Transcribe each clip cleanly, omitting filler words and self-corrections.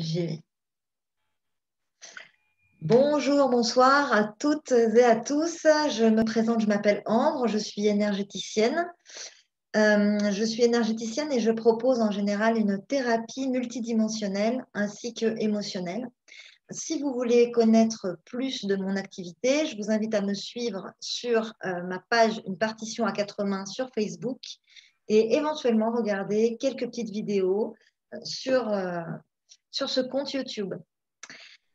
J'y vais. Bonjour, bonsoir à toutes et à tous. Je me présente, je m'appelle Ambre, je suis énergéticienne. Je suis énergéticienne et je propose en général une thérapie multidimensionnelle ainsi que émotionnelle. Si vous voulez connaître plus de mon activité, je vous invite à me suivre sur ma page Une partition à quatre mains sur Facebook et éventuellement regarder quelques petites vidéos sur ce compte YouTube.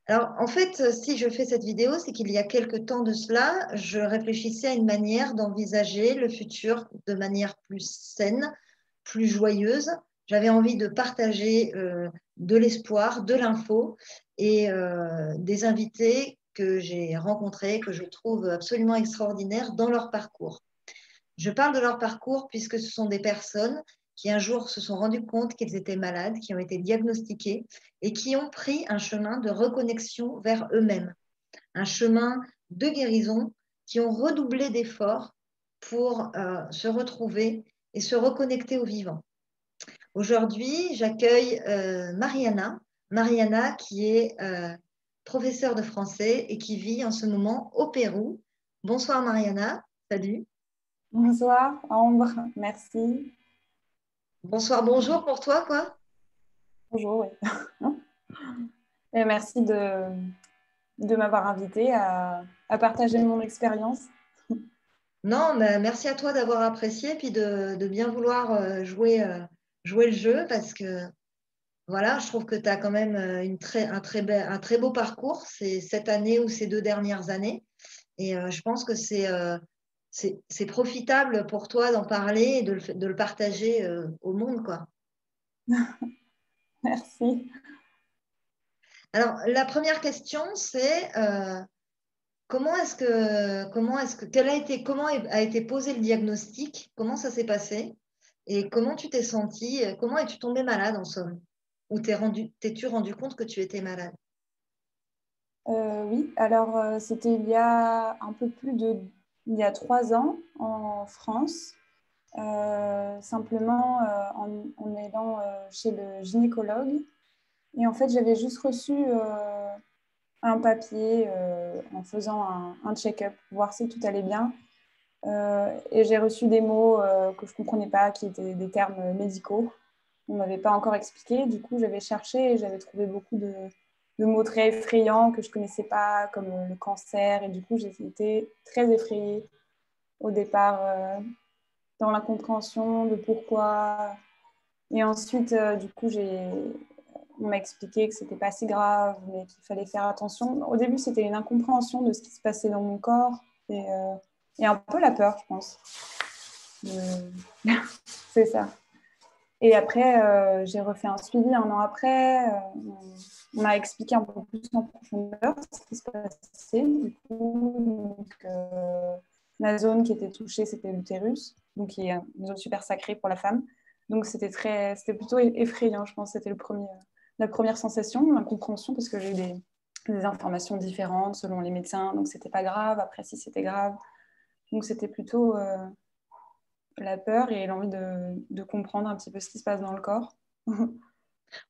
Alors, en fait, si je fais cette vidéo, c'est qu'il y a quelques temps de cela, je réfléchissais à une manière d'envisager le futur de manière plus saine, plus joyeuse. J'avais envie de partager de l'espoir, de l'info et des invités que j'ai rencontrés, que je trouve absolument extraordinaires dans leur parcours. Je parle de leur parcours puisque ce sont des personnes qui un jour se sont rendues compte qu'ils étaient malades, qui ont été diagnostiqués et qui ont pris un chemin de reconnexion vers eux-mêmes, un chemin de guérison, qui ont redoublé d'efforts pour se retrouver et se reconnecter au vivant. Aujourd'hui, j'accueille Mariana. Mariana qui est professeure de français et qui vit en ce moment au Pérou. Bonsoir Mariana, salut. Bonsoir, Ambre, merci. Bonsoir, bonjour pour toi, quoi. Bonjour, oui. Et merci de m'avoir invité à partager mon expérience. Non, mais merci à toi d'avoir apprécié puis de bien vouloir jouer le jeu parce que voilà, je trouve que tu as quand même un très beau parcours cette année ou ces 2 dernières années. Et je pense que c'est profitable pour toi d'en parler et de le partager au monde, quoi. Merci. Alors, la première question, c'est comment a été posé le diagnostic? Comment ça s'est passé? Et comment tu t'es sentie? Comment es-tu tombée malade en somme? Ou t'es-tu rendu compte que tu étais malade? Oui, alors c'était il y a 3 ans en France, simplement en allant chez le gynécologue. Et en fait, j'avais juste reçu un papier en faisant un check-up, voir si tout allait bien. Et j'ai reçu des mots que je ne comprenais pas, qui étaient des termes médicaux. On ne m'avait pas encore expliqué. Du coup, j'avais cherché et j'avais trouvé beaucoup de mots très effrayants que je ne connaissais pas, comme le cancer. Et du coup, j'ai été très effrayée au départ dans la compréhension de pourquoi. Et ensuite, du coup, on m'a expliqué que ce n'était pas si grave, mais qu'il fallait faire attention. Au début, c'était une incompréhension de ce qui se passait dans mon corps et un peu la peur, je pense. C'est ça. Et après, j'ai refait un suivi 1 an après. On m'a expliqué un peu plus en profondeur ce qui se passait. Du coup, la zone qui était touchée, c'était l'utérus, donc qui est une zone super sacrée pour la femme. Donc c'était plutôt effrayant, je pense. C'était la première sensation, l'incompréhension, parce que j'ai eu des informations différentes selon les médecins. Donc c'était pas grave. Après, si c'était grave. Donc c'était plutôt la peur et l'envie de comprendre un petit peu ce qui se passe dans le corps.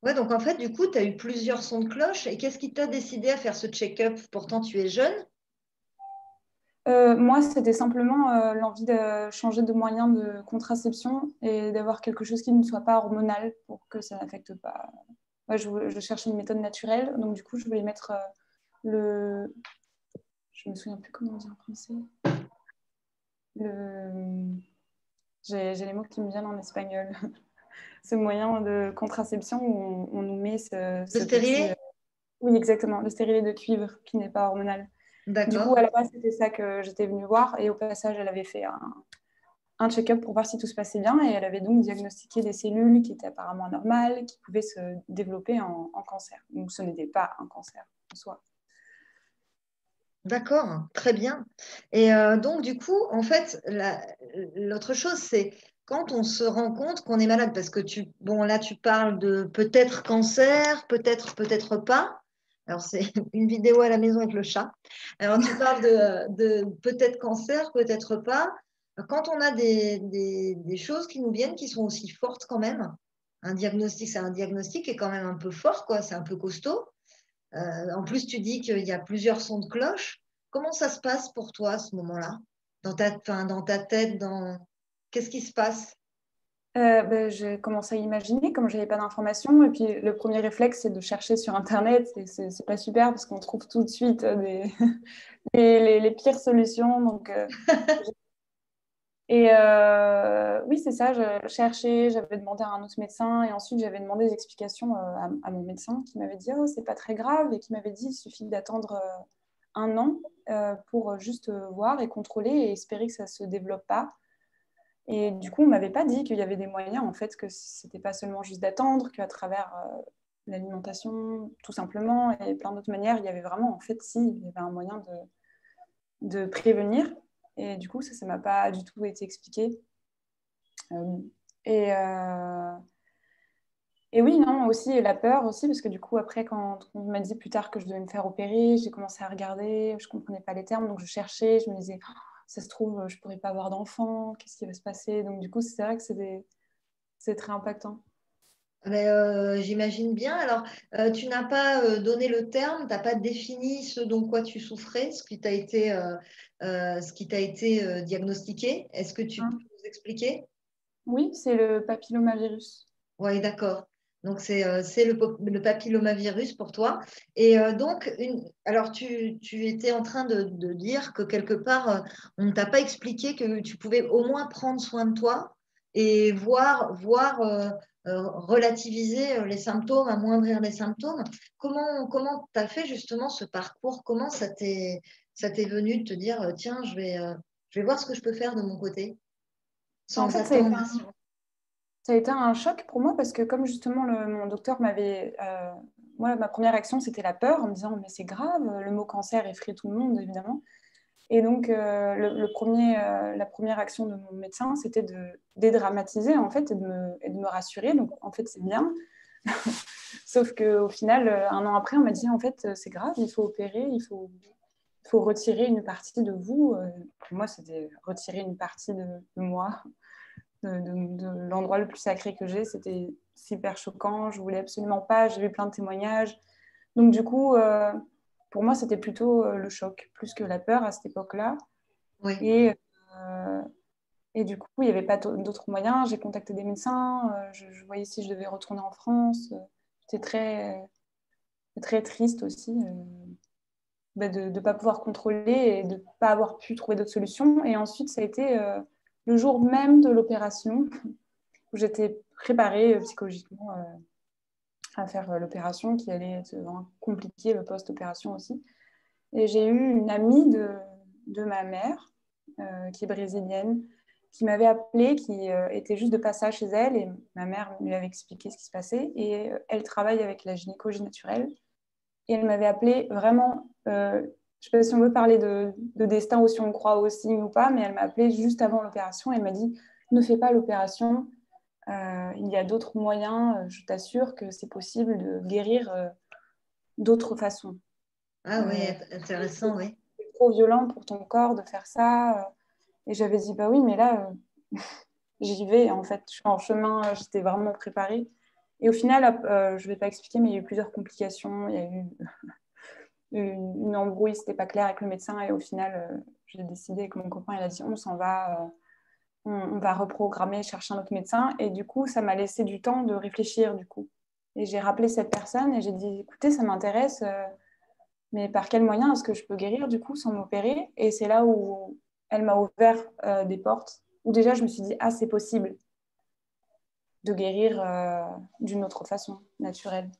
Ouais, donc en fait, du coup, tu as eu plusieurs sons de cloche. Et qu'est-ce qui t'a décidé à faire ce check-up? Pourtant, tu es jeune. Moi, c'était simplement l'envie de changer de moyen de contraception et d'avoir quelque chose qui ne soit pas hormonal pour que ça n'affecte pas. Ouais, je cherchais une méthode naturelle, donc du coup, je voulais mettre le. Je me souviens plus comment on dit en français. Le. J'ai les mots qui me viennent en espagnol. Ce moyen de contraception où on nous met Le ce petit. stérilet? Oui, exactement, le stérilet de cuivre qui n'est pas hormonal. Du coup, D'accord. à la base, c'était ça que j'étais venue voir. Et au passage, elle avait fait un check-up pour voir si tout se passait bien. Et elle avait donc diagnostiqué des cellules qui étaient apparemment anormales, qui pouvaient se développer en cancer. Donc, ce n'était pas un cancer en soi. D'accord, très bien. Et donc, du coup, en fait, l'autre chose, c'est quand on se rend compte qu'on est malade, parce que bon, là, tu parles de peut-être cancer, peut-être, peut-être pas. Alors, c'est une vidéo à la maison avec le chat. Alors, tu parles de peut-être cancer, peut-être pas. Quand on a des choses qui nous viennent, qui sont aussi fortes quand même, un diagnostic, c'est un diagnostic qui est quand même un peu fort, quoi. C'est un peu costaud. En plus, tu dis qu'il y a plusieurs sons de cloche. Comment ça se passe pour toi à ce moment-là? Enfin, dans ta tête, qu'est-ce qui se passe? Ben, j'ai commencé à imaginer, comme je n'avais pas d'informations. Et puis, le premier réflexe, c'est de chercher sur Internet. Et c'est pas super parce qu'on trouve tout de suite les pires solutions. Donc, oui, c'est ça. Je cherchais, j'avais demandé à un autre médecin. Et ensuite, j'avais demandé des explications à mon médecin qui m'avait dit, oh, c'est pas très grave. Et qui m'avait dit, il suffit d'attendre 1 an pour juste voir et contrôler et espérer que ça ne se développe pas. Et du coup, on ne m'avait pas dit qu'il y avait des moyens, en fait, que ce n'était pas seulement juste d'attendre, qu'à travers l'alimentation, tout simplement, et plein d'autres manières, il y avait vraiment, en fait, si, il y avait un moyen de prévenir. Et du coup, ça ne m'a pas du tout été expliqué. Euh, et, euh, et oui, non, aussi, et la peur aussi, parce que du coup, après, quand on m'a dit plus tard que je devais me faire opérer, j'ai commencé à regarder, je ne comprenais pas les termes, donc je cherchais, je me disais, oh, ça se trouve, je ne pourrais pas avoir d'enfant, qu'est-ce qui va se passer? Donc du coup, c'est vrai que c'est très impactant. Mais, j'imagine bien. Alors, tu n'as pas donné le terme, tu n'as pas défini ce dont quoi tu souffrais, ce qui t'a été diagnostiqué. Est-ce que tu peux Hein. nous expliquer? Oui, c'est le papillomavirus. Oui, d'accord. Donc, c'est le papillomavirus pour toi. Et donc, alors, tu étais en train de dire que quelque part, on ne t'a pas expliqué que tu pouvais au moins prendre soin de toi et relativiser les symptômes, amoindrir les symptômes. Comment tu as fait justement ce parcours? Comment ça t'est venu de te dire, tiens, je vais voir ce que je peux faire de mon côté, En sans fait, attendre. ça a été un choc pour moi parce que comme justement mon docteur m'avait... moi, ma première action, c'était la peur en me disant, mais c'est grave, le mot cancer effraie tout le monde, évidemment. Et donc, la première action de mon médecin, c'était de dédramatiser, en fait, et de me rassurer. Donc, en fait, c'est bien. Sauf qu'au final, 1 an après, on m'a dit, en fait, c'est grave, il faut opérer, il faut retirer une partie de vous. Pour moi, c'était retirer une partie de moi, de l'endroit le plus sacré que j'ai. C'était super choquant, je voulais absolument pas, j'ai vu plein de témoignages. Donc, du coup, pour moi, c'était plutôt le choc, plus que la peur à cette époque-là. Oui. Et, euh, et du coup, il n'y avait pas d'autres moyens. J'ai contacté des médecins. Je voyais si je devais retourner en France. J'étais très triste aussi de ne pas pouvoir contrôler et de ne pas avoir pu trouver d'autres solutions. Et ensuite, ça a été le jour même de l'opération où j'étais préparée psychologiquement à faire l'opération qui allait être vraiment compliquée, le post-opération aussi. Et j'ai eu une amie de ma mère, qui est brésilienne, qui m'avait appelée, qui était juste de passage chez elle, et ma mère lui avait expliqué ce qui se passait. Et elle travaille avec la gynécologie naturelle. Et elle m'avait appelée vraiment, je ne sais pas si on veut parler de destin ou si on croit au signe ou pas, mais elle m'a appelée juste avant l'opération. Elle m'a dit, ne fais pas l'opération, il y a d'autres moyens, je t'assure que c'est possible de guérir d'autres façons. Ah oui, Euh, intéressant, oui. c'est trop violent pour ton corps de faire ça. Et j'avais dit, bah oui, mais là, j'y vais. En fait, je suis en chemin, j'étais vraiment préparée. Et au final, je ne vais pas expliquer, mais il y a eu plusieurs complications. Il y a eu une embrouille, c'était pas clair avec le médecin. Et au final, j'ai décidé avec mon copain, il a dit, on s'en va, on va reprogrammer, chercher un autre médecin. Et du coup, ça m'a laissé du temps de réfléchir, du coup. Et j'ai rappelé cette personne et j'ai dit, écoutez, ça m'intéresse. Mais par quel moyen est-ce que je peux guérir du coup sans m'opérer? Et c'est là où elle m'a ouvert des portes, où déjà je me suis dit, ah, c'est possible de guérir d'une autre façon, naturelle.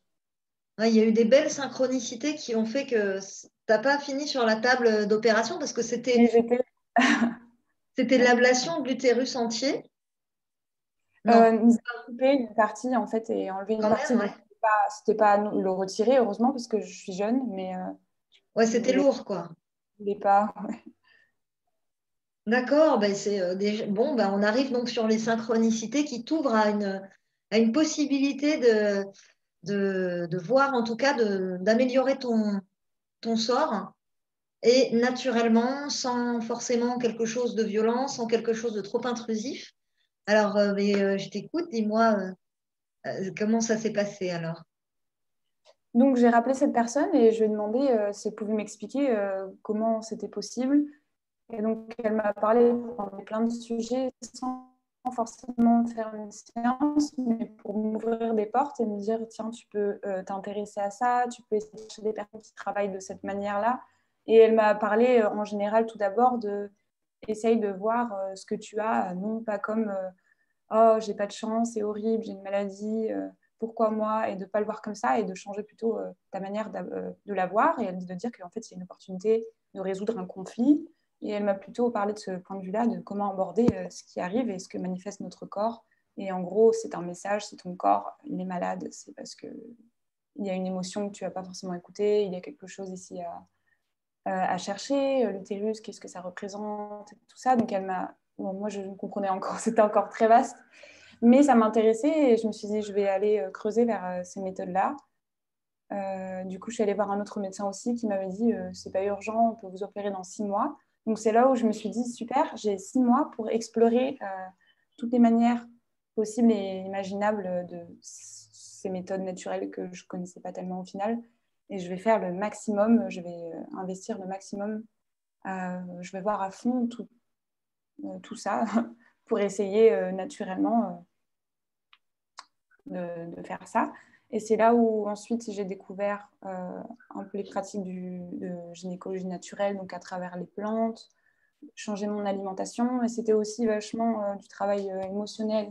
Ouais, il y a eu des belles synchronicités qui ont fait que tu n'as pas fini sur la table d'opération parce que c'était Oui, j'étais. c'était de l'ablation de l'utérus entier. Non, Nous avons coupé une partie en fait et enlevé une quand partie. même, Donc, ouais. c'était pas le retirer, heureusement, parce que je suis jeune, mais Ouais, je c'était lourd, quoi. voulais pas. D'accord, ben c'est bon, ben on arrive donc sur les synchronicités qui t'ouvrent à une possibilité de voir, en tout cas, d'améliorer ton sort et naturellement, sans forcément quelque chose de violent, sans quelque chose de trop intrusif. Alors, mais, je t'écoute, dis-moi. Comment ça s'est passé alors? Donc, j'ai rappelé cette personne et je lui ai demandé si elle pouvait m'expliquer comment c'était possible. Et donc, elle m'a parlé de plein de sujets sans forcément faire une séance, mais pour m'ouvrir des portes et me dire, tiens, tu peux t'intéresser à ça, tu peux essayer de chercher des personnes qui travaillent de cette manière-là. Et elle m'a parlé en général tout d'abord de essaye de voir ce que tu as, non pas comme oh, j'ai pas de chance, c'est horrible, j'ai une maladie, pourquoi moi? Et de ne pas le voir comme ça et de changer plutôt ta manière de la voir. Et elle dit de dire qu'en fait, c'est une opportunité de résoudre un conflit. Et elle m'a plutôt parlé de ce point de vue-là, de comment aborder ce qui arrive et ce que manifeste notre corps. Et en gros, c'est un message, si ton corps il est malade, c'est parce qu'il y a une émotion que tu n'as pas forcément écoutée, il y a quelque chose ici à chercher, l'utérus, qu'est-ce que ça représente, tout ça. Donc elle m'a... Bon, moi, je comprenais encore, c'était encore très vaste, mais ça m'intéressait et je me suis dit, je vais aller creuser vers ces méthodes-là. Du coup, je suis allée voir un autre médecin aussi qui m'avait dit, c'est pas urgent, on peut vous opérer dans 6 mois. Donc c'est là où je me suis dit, super, j'ai 6 mois pour explorer toutes les manières possibles et imaginables de ces méthodes naturelles que je connaissais pas tellement au final. Et je vais faire le maximum, je vais investir le maximum, je vais voir à fond tout ça pour essayer naturellement de faire ça. Et c'est là où ensuite j'ai découvert un peu les pratiques de gynécologie naturelle, donc à travers les plantes, changer mon alimentation. Et c'était aussi vachement du travail émotionnel.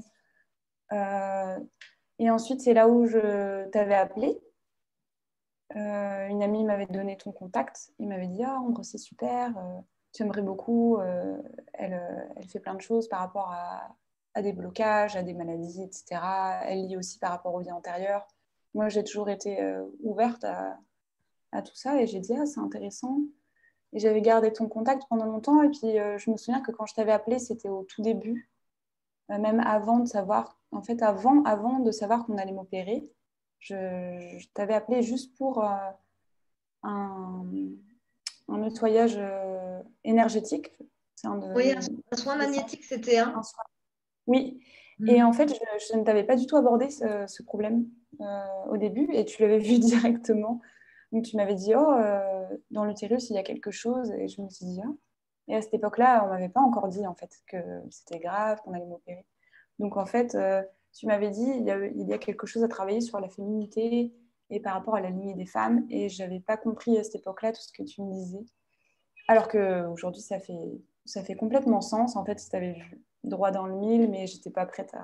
Et ensuite, c'est là où je t'avais appelé. Une amie m'avait donné ton contact. Il m'avait dit, ah, Ambre, c'est super, tu aimerais beaucoup. Elle fait plein de choses par rapport à des blocages, à des maladies, etc. Elle lit aussi par rapport aux vies antérieures. Moi, j'ai toujours été ouverte à tout ça et j'ai dit, ah, c'est intéressant. Et j'avais gardé ton contact pendant longtemps. Et puis, je me souviens que quand je t'avais appelé, c'était au tout début, même avant de savoir, en fait, avant de savoir qu'on allait m'opérer. Je t'avais appelé juste pour un, un nettoyage énergétique. C'est Oui, un soin magnétique, c'était un. un soin. Oui. Et Mhm. en fait, je ne t'avais pas du tout abordé ce problème au début et tu l'avais vu directement. Donc, tu m'avais dit, oh, dans l'utérus, il y a quelque chose. Et je me suis dit, ah. Et à cette époque-là, on ne m'avait pas encore dit en fait que c'était grave, qu'on allait m'opérer. Donc, en fait, tu m'avais dit, il y a quelque chose à travailler sur la féminité et par rapport à la lignée des femmes. Et je n'avais pas compris à cette époque-là tout ce que tu me disais. Alors qu'aujourd'hui, ça fait complètement sens. En fait, tu avais vu droit dans le mille, mais j'étais pas prête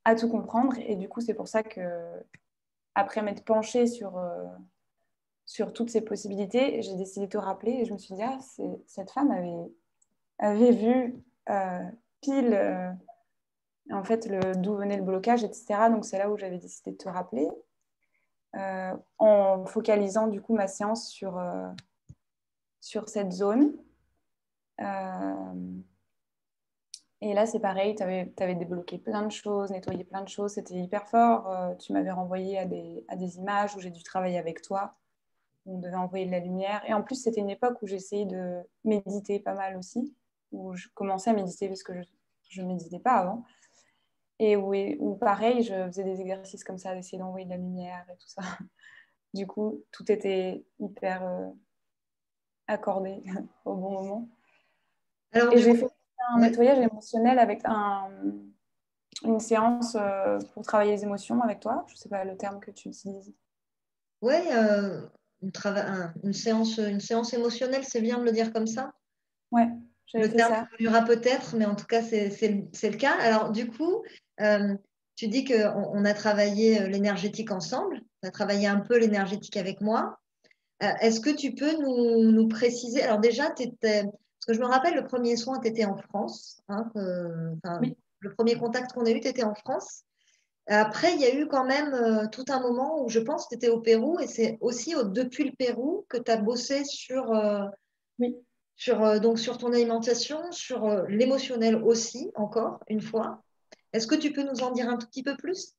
à tout comprendre. Et du coup, c'est pour ça que, après m'être penchée sur toutes ces possibilités, j'ai décidé de te rappeler et je me suis dit, ah, cette femme avait vu euh, pile en fait d'où venait le blocage, etc. Donc, c'est là où j'avais décidé de te rappeler en focalisant du coup ma séance sur cette zone. Euh, Et là, c'est pareil, tu avais débloqué plein de choses, nettoyé plein de choses, c'était hyper fort. Tu m'avais renvoyé à des images où j'ai dû travailler avec toi. On devait envoyer de la lumière. Et en plus, c'était une époque où j'essayais de méditer pas mal aussi, où je commençais à méditer parce que je ne méditais pas avant. Et où, pareil, je faisais des exercices comme ça, d'essayer d'envoyer de la lumière et tout ça. Du coup, tout était hyper accordé au bon moment. Alors, Et du j'ai coup, fait un ouais. nettoyage émotionnel avec une séance pour travailler les émotions avec toi. Je ne sais pas le terme que tu utilises. Ouais, une séance émotionnelle, c'est bien de le dire comme ça. Ouais, j'avais Le fait terme ça. évoluera peut-être, mais en tout cas, c'est le cas. Alors, du coup, tu dis qu'on a travaillé l'énergétique ensemble, tu as travaillé un peu l'énergétique avec moi. Est-ce que tu peux nous préciser? Alors, déjà, parce que je me rappelle, le premier soin, tu étais en France. Hein, enfin, Oui, le premier contact qu'on a eu, tu étais en France. Après, il y a eu quand même tout un moment où je pense que tu étais au Pérou et c'est aussi depuis le Pérou que tu as bossé oui. donc sur ton alimentation, sur l'émotionnel aussi, encore une fois. Est-ce que tu peux nous en dire un tout petit peu plus?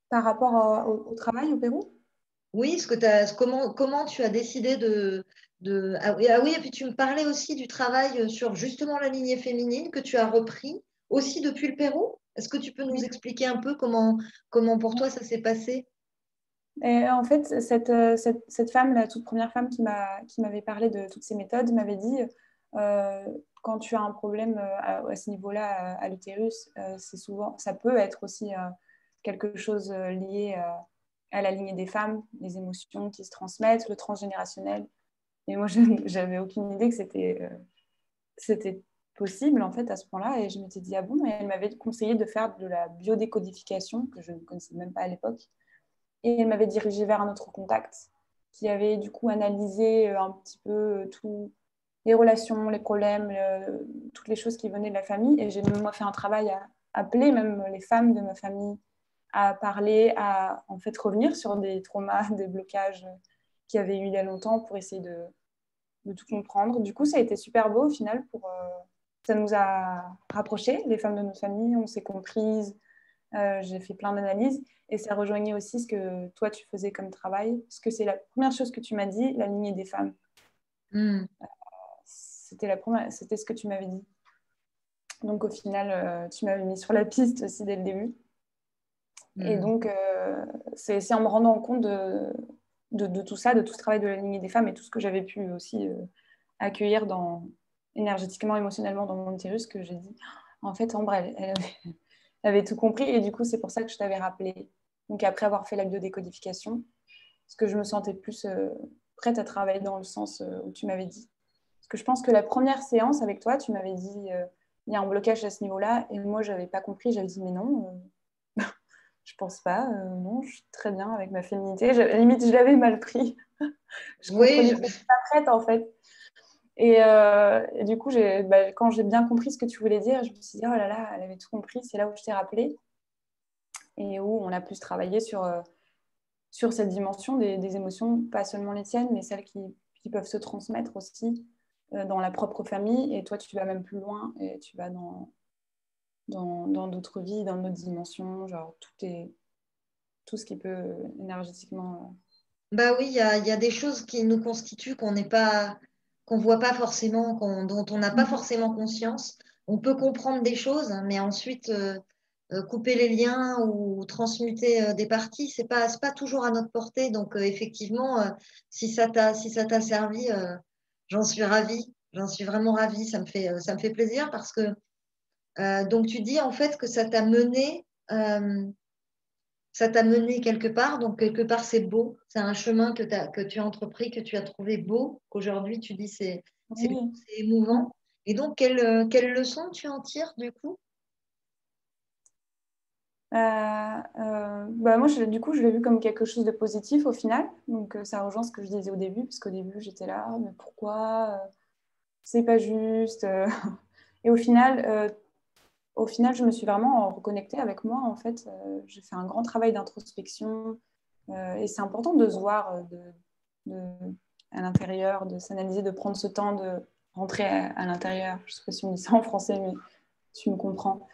Par rapport au travail au Pérou? Oui, comment tu as décidé ah oui, et puis tu me parlais aussi du travail sur justement la lignée féminine que tu as repris aussi depuis le Pérou? Est-ce que tu peux nous Oui. expliquer un peu comment pour toi ça s'est passé? Et en fait, cette femme, la toute première femme qui m'avait parlé de toutes ces méthodes, m'avait dit euh, quand tu as un problème à ce niveau-là, à l'utérus, c'est souvent, ça peut être aussi quelque chose lié à la lignée des femmes, les émotions qui se transmettent, le transgénérationnel. Et moi, je n'avais aucune idée que c'était possible en fait à ce point-là. Et je m'étais dit, ah bon? Et elle m'avait conseillé de faire de la biodécodification, que je ne connaissais même pas à l'époque. Et elle m'avait dirigée vers un autre contact qui avait du coup analysé un petit peu tout, les relations, les problèmes, toutes les choses qui venaient de la famille. Et j'ai moi fait un travail à appeler même les femmes de ma famille à parler, à en fait revenir sur des traumas, des blocages qu'il y avait eu il y a longtemps pour essayer de tout comprendre. Du coup, ça a été super beau au final. Ça nous a rapprochés, les femmes de notre famille, on s'est comprises. J'ai fait plein d'analyses et ça rejoignait aussi ce que toi tu faisais comme travail. Parce que c'est la première chose que tu m'as dit, la lignée des femmes. Hmm. C'était ce que tu m'avais dit. Donc au final, tu m'avais mis sur la piste aussi dès le début. Et Hmm. donc, c'est en me rendant compte de tout ça, de tout ce travail de la lignée des femmes et tout ce que j'avais pu aussi accueillir énergétiquement, émotionnellement dans mon utérus que j'ai dit, en fait, Ambre, elle avait tout compris. Et du coup, c'est pour ça que je t'avais rappelé. Donc après avoir fait la biodécodification, parce que je me sentais plus prête à travailler dans le sens où tu m'avais dit. Parce que je pense que la première séance avec toi, tu m'avais dit, il y a un blocage à ce niveau-là. Et moi, je n'avais pas compris. J'avais dit, mais non. Je pense pas, non, je suis très bien avec ma féminité. Limite, je l'avais mal pris. Je Oui, comprenais que je n'étais pas prête, en fait. Et du coup, quand j'ai bien compris ce que tu voulais dire, je me suis dit, oh là là, elle avait tout compris. C'est là où je t'ai rappelé et où on a pu se travailler sur cette dimension des émotions, pas seulement les tiennes, mais celles qui peuvent se transmettre aussi dans la propre famille. Et toi, tu vas même plus loin et tu vas dans d'autres vies, dans d'autres dimensions. Genre, tout ce qui peut énergétiquement. bah oui, il y a des choses qui nous constituent qu'on voit pas forcément, dont on n'a pas forcément conscience. On peut comprendre des choses, hein, mais ensuite couper les liens ou transmuter des parties, c'est pas toujours à notre portée. Donc effectivement, si ça t'a servi, j'en suis ravie. J'en suis vraiment ravie. Ça me fait plaisir parce que donc tu dis en fait que ça t'a mené quelque part, donc quelque part c'est beau, c'est un chemin que tu as entrepris, que tu as trouvé beau, qu'aujourd'hui tu dis c'est beau, Oui. c'est émouvant. Et donc, quelle leçon tu en tires du coup? Bah moi, du coup, je l'ai vu comme quelque chose de positif au final. Donc, ça rejoint ce que je disais au début, parce qu'au début, j'étais là, ah, mais pourquoi c'est pas juste. Et au final, je me suis vraiment reconnectée avec moi. En fait, j'ai fait un grand travail d'introspection. Et c'est important de se voir de- à l'intérieur, de s'analyser, de prendre ce temps de rentrer à l'intérieur. Je ne sais pas si on dit ça en français, mais tu me comprends.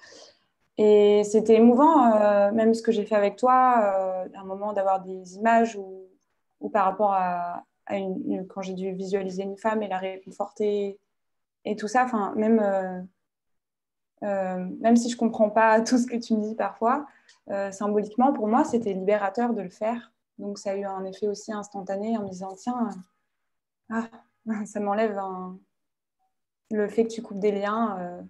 Et c'était émouvant, même ce que j'ai fait avec toi, à un moment d'avoir des images ou par rapport à quand j'ai dû visualiser une femme et la réconforter et tout ça. Enfin, même si je ne comprends pas tout ce que tu me dis parfois, symboliquement, pour moi, c'était libérateur de le faire. Donc, ça a eu un effet aussi instantané en me disant, tiens, ah, ça m'enlève le fait que tu coupes des liens.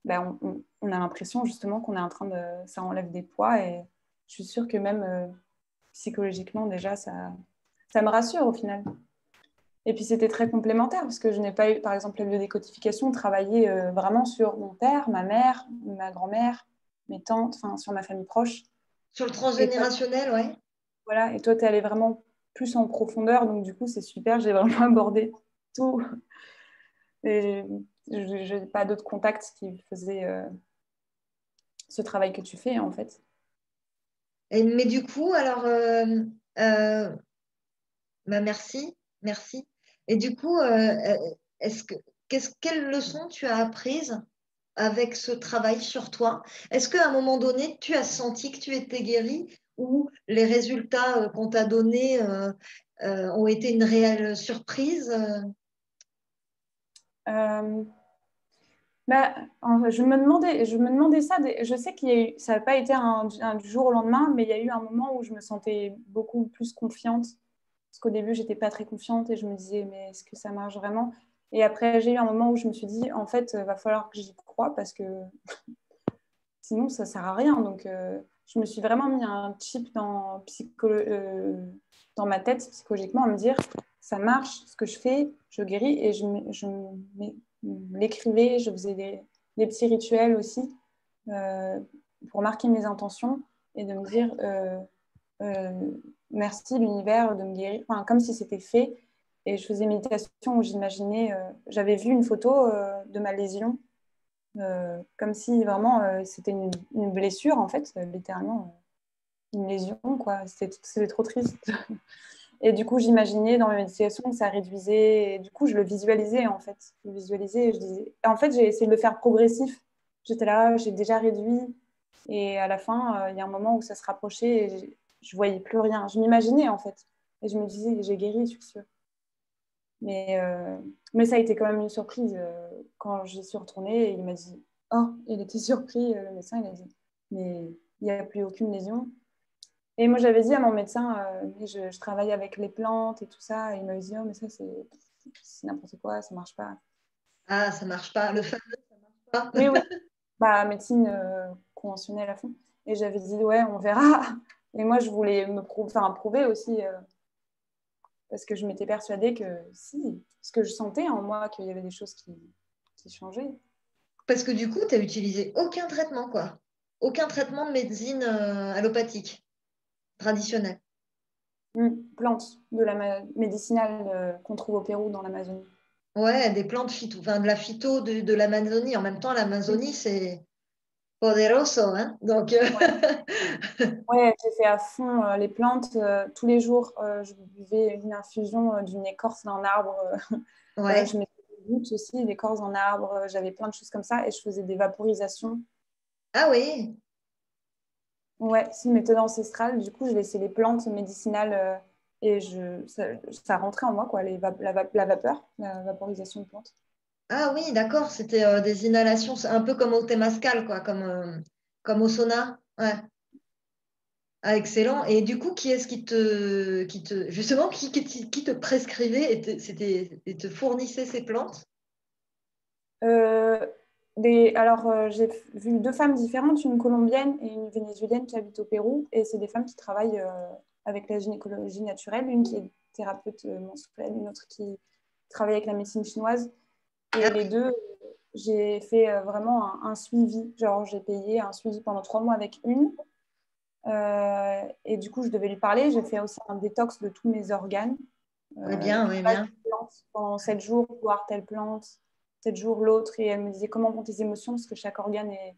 Ben, on a l'impression justement qu'on est en train de... Ça enlève des poids et je suis sûre que même psychologiquement, déjà, ça me rassure au final. Et puis c'était très complémentaire parce que je n'ai pas eu, par exemple, la biodécodification, travaillé vraiment sur mon père, ma mère, ma grand-mère, mes tantes, enfin sur ma famille proche. Sur le Et toi, transgénérationnel, ouais. voilà, et toi, tu es allé vraiment plus en profondeur, donc du coup, c'est super, j'ai vraiment abordé tout. Et je n'ai pas d'autres contacts qui faisaient ce travail que tu fais en fait. Mais du coup, alors, euh, bah merci, merci. Et du coup, quelle leçon tu as apprise avec ce travail sur toi? Est-ce qu'à un moment donné, tu as senti que tu étais guérie ou les résultats qu'on t'a donnés ont été une réelle surprise? Euh, Bah, je me demandais ça. Je sais qu'il y a eu, ça n'a pas été du jour au lendemain, mais il y a eu un moment où je me sentais beaucoup plus confiante. Parce qu'au début, j'étais pas très confiante et je me disais, mais est-ce que ça marche vraiment? Et après, j'ai eu un moment où je me suis dit, en fait, va falloir que j'y croie parce que sinon, ça sert à rien. Donc, je me suis vraiment mis un chip dans ma tête psychologiquement à me dire, ça marche, ce que je fais, je guéris et je l'écrivais, je faisais des petits rituels aussi euh, pour marquer mes intentions et de me dire euh, merci l'univers de me guérir, enfin, comme si c'était fait. Et je faisais une méditation où j'imaginais, j'avais vu une photo de ma lésion comme si vraiment c'était une blessure, en fait, littéralement, une lésion, quoi. C'était trop triste. Et du coup, j'imaginais dans mes méditations que ça réduisait. Et du coup, je le visualisais, en fait. Je le visualisais et je disais... En fait, j'ai essayé de le faire progressif. J'étais là, j'ai déjà réduit. Et à la fin, il y a un moment où ça se rapprochait et je voyais plus rien. Je m'imaginais, en fait. Et je me disais, j'ai guéri, je suis sûre. Mais, euh, mais ça a été quand même une surprise quand j'y suis retournée. Et il m'a dit, oh, il était surpris, le médecin, il a dit, mais il n'y a plus aucune lésion. Et moi, j'avais dit à mon médecin, je travaille avec les plantes et tout ça. Et il m'avait dit, oh, mais ça, c'est n'importe quoi, ça ne marche pas. Ah, ça marche pas. Le fameux, ça marche Oui, oui, pas. bah, médecine conventionnelle à fond. Et j'avais dit, ouais, on verra. Et moi, je voulais enfin, prouver aussi, parce que je m'étais persuadée que si, parce que je sentais en moi qu'il y avait des choses qui changeaient. Parce que du coup, tu n'as utilisé aucun traitement, quoi. Aucun traitement de médecine allopathique traditionnelle. Plantes médicinales qu'on trouve au Pérou dans l'Amazonie. Ouais, des plantes phyto, enfin, de la phyto de l'Amazonie. En même temps, l'Amazonie, c'est poderoso, hein. Donc, Ouais, j'ai fait à fond les plantes. Tous les jours, je buvais une infusion d'une écorce d'un arbre. ouais. Je mettais des gouttes aussi, l'écorce d'un arbre. J'avais plein de choses comme ça et je faisais des vaporisations. Ah oui. Ouais, c'est une méthode ancestrale. Du coup, je laissais les plantes médicinales et ça rentrait en moi, quoi, la vapeur, la vaporisation de plantes. Ah oui, d'accord. C'était des inhalations, c'est un peu comme au Temascal, quoi, comme au sauna. Ouais. Ah, excellent. Et du coup, qui est-ce justement, qui te prescrivait et te fournissait ces plantes? Euh, j'ai vu deux femmes différentes, une colombienne et une vénézuélienne qui habitent au Pérou. Et c'est des femmes qui travaillent avec la gynécologie naturelle, une qui est thérapeute menstruelle, une autre qui travaille avec la médecine chinoise. Et Ah, les deux, j'ai fait vraiment un suivi. Genre, j'ai payé un suivi pendant 3 mois avec une. Et du coup, je devais lui parler. J'ai fait aussi un détox de tous mes organes. oui, À bien, oui, base bien. de plantes pendant 7 jours, boire telle plante, 7 jours l'autre. Et elle me disait comment vont tes émotions, parce que chaque organe est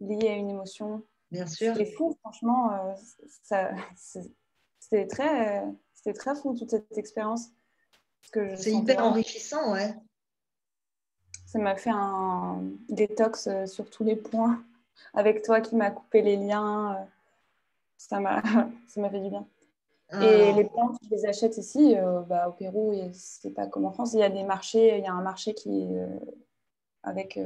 lié à une émotion. Bien sûr. C'était fou, franchement. Ça, c'était très fou, toute cette expérience. Parce que je C'est sentais hyper vraiment. enrichissant, ouais. Ça m'a fait un détox sur tous les points. Avec toi qui m'a coupé les liens, ça m'a ça m'a fait du bien. Et Ah, les plantes, je les achète ici, au Pérou, et c'est pas comme en France. Il y a des marchés, il y a un marché qui est avec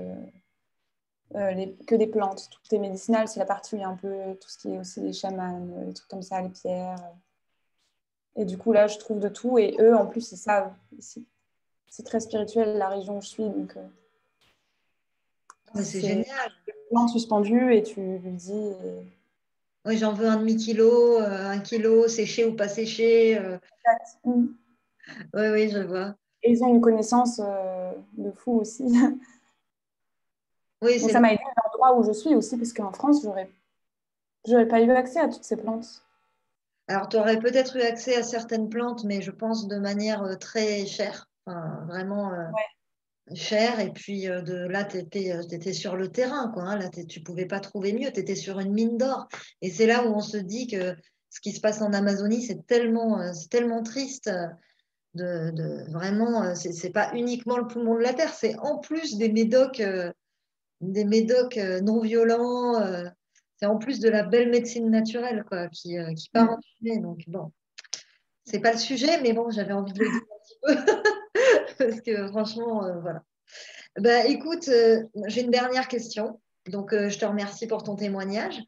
que des plantes. Tout est médicinal, c'est la partie où il y a un peu tout ce qui est aussi les chamans, les trucs comme ça, les pierres. Et du coup, là, je trouve de tout. Et eux, en plus, ils savent. C'est très spirituel, la région où je suis. Donc, mais c'est c'est génial. des plantes suspendues et tu lui dis. Oui, j'en veux un demi-kilo, 1 kilo, séché ou pas séché. Mm. Oui, oui, je vois. Et ils ont une connaissance de fou aussi. Oui, Donc, c'est ça le... m'a aidé à l'endroit où je suis aussi, parce qu'en France, j'aurais pas eu accès à toutes ces plantes. Alors, tu aurais peut-être eu accès à certaines plantes, mais je pense de manière très chère. Enfin, vraiment chère. Et puis, là, tu étais, sur le terrain, quoi, hein. Là, tu pouvais pas trouver mieux. Tu étais sur une mine d'or. Et c'est là où on se dit que ce qui se passe en Amazonie, c'est tellement triste. Vraiment, c'est pas uniquement le poumon de la terre, c'est en plus des médocs non violents, c'est en plus de la belle médecine naturelle, quoi, qui part en Mm. fumée. Donc bon, c'est pas le sujet, mais bon, j'avais envie de le dire un petit peu parce que franchement, voilà. Bah, écoute, j'ai une dernière question. Donc, je te remercie pour ton témoignage.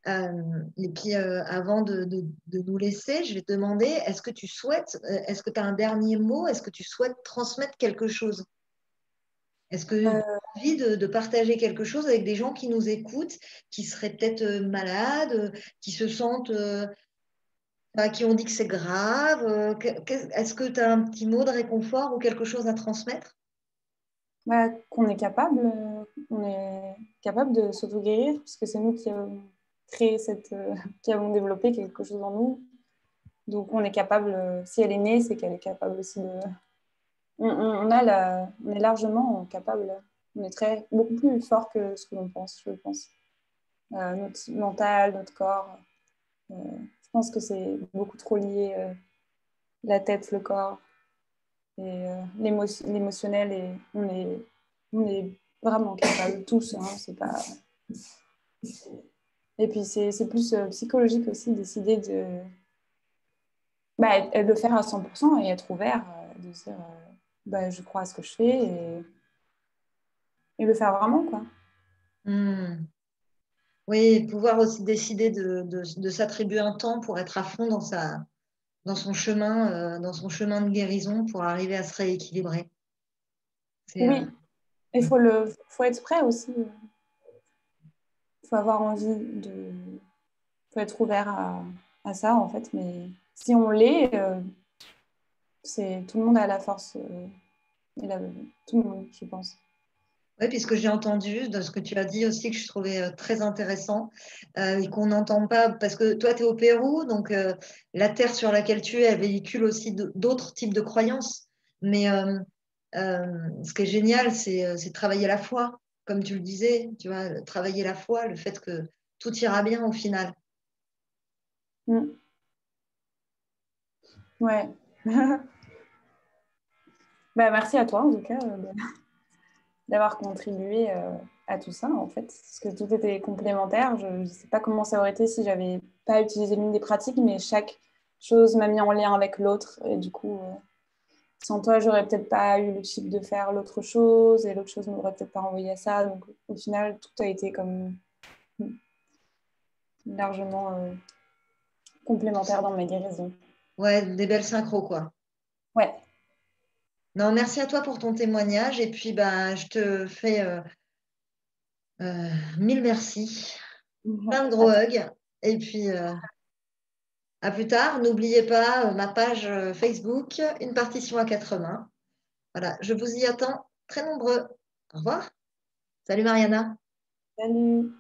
Et puis, avant de nous laisser, je vais te demander, est-ce que tu as un dernier mot? Est-ce que tu souhaites transmettre quelque chose? Est-ce que tu Euh, as envie de partager quelque chose avec des gens qui nous écoutent, qui seraient peut-être malades, qui se sentent, qui ont dit que c'est grave? Est-ce que tu as un petit mot de réconfort ou quelque chose à transmettre? on est capable de s'auto-guérir, parce que c'est nous qui avons créé qui avons développé quelque chose en nous. Donc on est capable, si elle est née, c'est qu'elle est capable aussi de. On est largement capable. On est beaucoup plus fort que ce que l'on pense, je pense. Notre mental, notre corps. Je pense que c'est beaucoup trop lié, la tête, le corps et l'émotionnel. Et on est vraiment capable tous. Hein, c'est pas. Et puis c'est plus psychologique aussi, décider de le faire à 100% et être ouvert, de dire je crois à ce que je fais et le faire vraiment, quoi. Hmm. Oui, pouvoir aussi décider de s'attribuer un temps pour être à fond dans son chemin de guérison pour arriver à se rééquilibrer. C'est, Oui, il faut être prêt aussi. Il faut avoir envie faut être ouvert à ça, en fait. Mais si on l'est, tout le monde a la force. Et la, tout le monde, je pense. Oui, puisque j'ai entendu de ce que tu as dit aussi que je trouvais très intéressant et qu'on n'entend pas, parce que toi, tu es au Pérou, donc la terre sur laquelle tu es, elle véhicule aussi d'autres types de croyances. Mais ce qui est génial, c'est travailler la foi, comme tu le disais, tu vois, travailler la foi, le fait que tout ira bien au final. Mm. Ouais. Merci à toi, en tout cas, d'avoir contribué à tout ça, en fait. Parce que tout était complémentaire. Je ne sais pas comment ça aurait été si j'avais pas utilisé l'une des pratiques, mais chaque chose m'a mis en lien avec l'autre. Et du coup, sans toi, j'aurais peut-être pas eu le chip de faire l'autre chose, et l'autre chose ne m'aurait peut-être pas envoyé à ça. Donc, au final, tout a été comme largement complémentaire dans ma guérison. Ouais, des belles synchros, quoi. Ouais. Non, merci à toi pour ton témoignage et puis ben, je te fais mille merci, plein de gros hugs et puis à plus tard. N'oubliez pas ma page Facebook, une partition à quatre mains. Voilà, je vous y attends très nombreux. Au revoir. Salut Mariana. Salut.